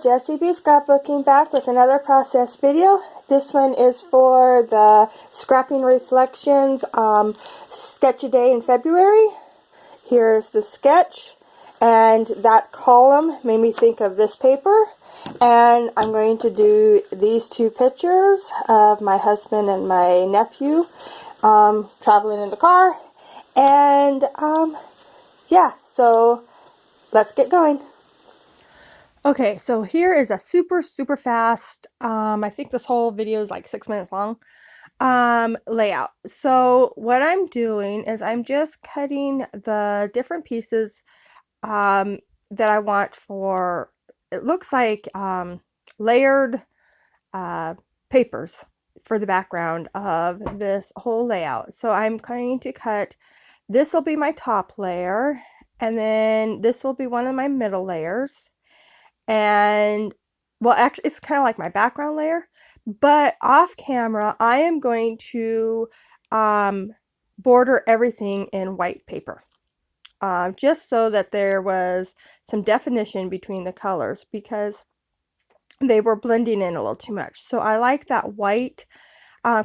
Jessie B Scrapbooking back with another process video. This one is for the Scrapping Reflections sketch a day in February. Here's the sketch, and that column made me think of this paper. And I'm going to do these two pictures of my husband and my nephew traveling in the car. And yeah, so let's get going. Okay, so here is a super fast, I think this whole video is like 6 minutes long, layout. So what I'm doing is I'm just cutting the different pieces that I want for, it looks like layered papers for the background of this whole layout. So I'm going to cut, this will be my top layer, and then this will be one of my middle layers. And well, actually it's kind of like my background layer, but off camera I am going to border everything in white paper, just so that there was some definition between the colors, because they were blending in a little too much. So I like that white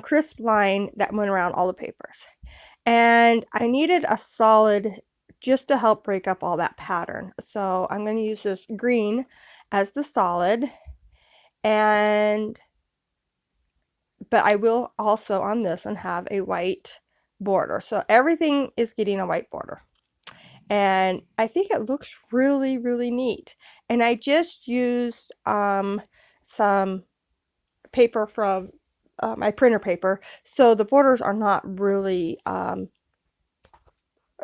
crisp line that went around all the papers, and I needed a solid just to help break up all that pattern. So I'm going to use this green as the solid, but I will also on this one have a white border. So everything is getting a white border, and I think it looks really neat. And I just used some paper from my printer paper, so the borders are not really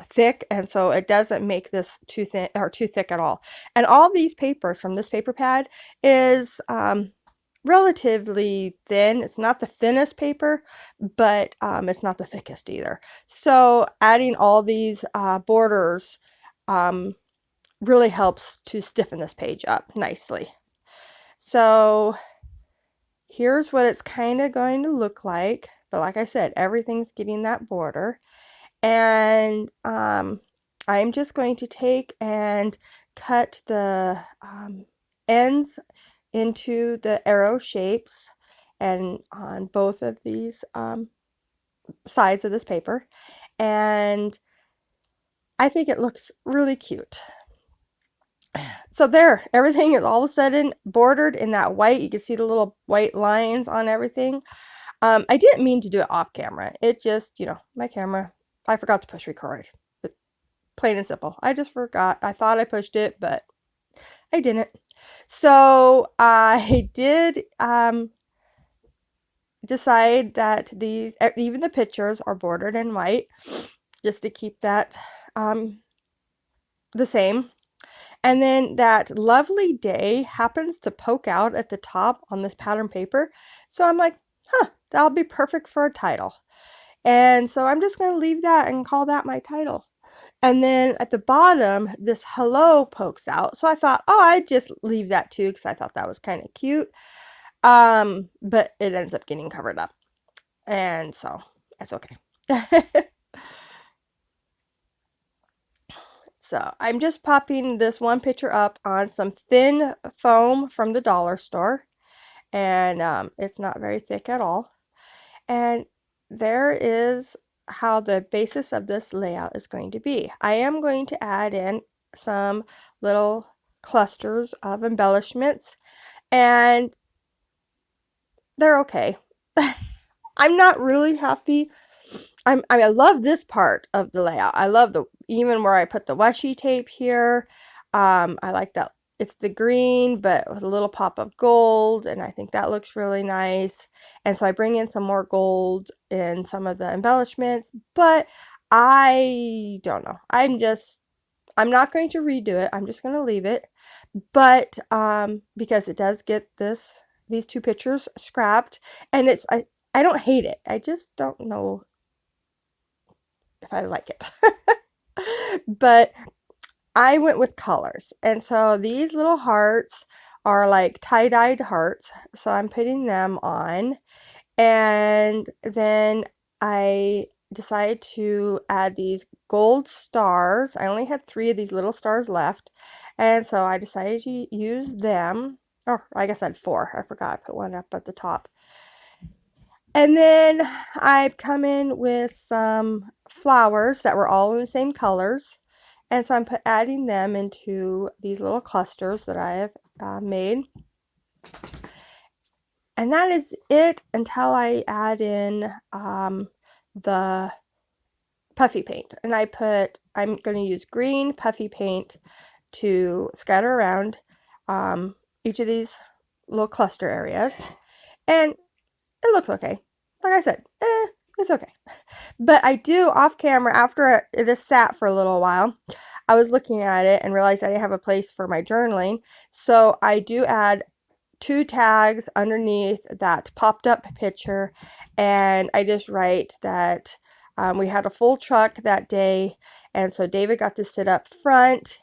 thick, and so it doesn't make this too thin or too thick at all. And all these papers from this paper pad is relatively thin. It's not the thinnest paper, but it's not the thickest either. So adding all these borders really helps to stiffen this page up nicely. So here's what it's kind of going to look like, but like I said, everything's getting that border. And I'm just going to take and cut the ends into the arrow shapes, and on both of these sides of this paper, and I think it looks really cute. So there, everything is all of a sudden bordered in that white. You can see the little white lines on everything. I didn't mean to do it off camera. It just, you know, my camera, I forgot to push record. Plain and simple. I just forgot. I thought I pushed it, but I didn't. So I did decide that these, even the pictures, are bordered in white, just to keep that the same. And then that lovely day happens to poke out at the top on this pattern paper. So I'm like, huh, that'll be perfect for a title. And so I'm just going to leave that and call that my title. And then at the bottom, this hello pokes out. So I thought, oh, I'd just leave that too, because I thought that was kind of cute. But it ends up getting covered up. And so that's okay. So I'm just popping this one picture up on some thin foam from the dollar store. And it's not very thick at all. And there is how the basis of this layout is going to be. I am going to add in some little clusters of embellishments, and they're okay. I'm not really happy. I love this part of the layout. I love even where I put the washi tape here. I like that it's the green, but with a little pop of gold, and I think that looks really nice. And so I bring in some more gold in some of the embellishments, but I don't know. I'm not going to redo it. I'm just going to leave it. But because it does get these two pictures scrapped, and I don't hate it. I just don't know if I like it. But I went with colors, and so these little hearts are like tie-dyed hearts, so I'm putting them on. And then I decided to add these gold stars. I only had 3 of these little stars left, and so I decided to use them. Oh, I guess I had 4. I forgot I put one up at the top. And then I've come in with some flowers that were all in the same colors. And so I'm adding them into these little clusters that I have made. And that is it until I add in the puffy paint. And I'm going to use green puffy paint to scatter around each of these little cluster areas. And it looks okay. Like I said, it's okay. But I do, off camera, after this sat for a little while, I was looking at it and realized I didn't have a place for my journaling. So I do add 2 tags underneath that popped up picture, and I just write that we had a full truck that day, and so David got to sit up front,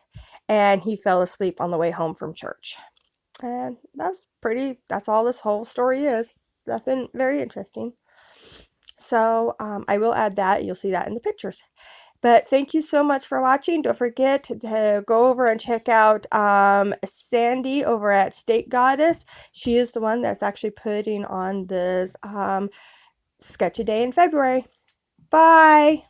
and he fell asleep on the way home from church. And that's all this whole story is. Nothing very interesting. So I will add that. You'll see that in the pictures. But thank you so much for watching. Don't forget to go over and check out Sandy over at State Goddess. She is the one that's actually putting on this sketch a day in February. Bye!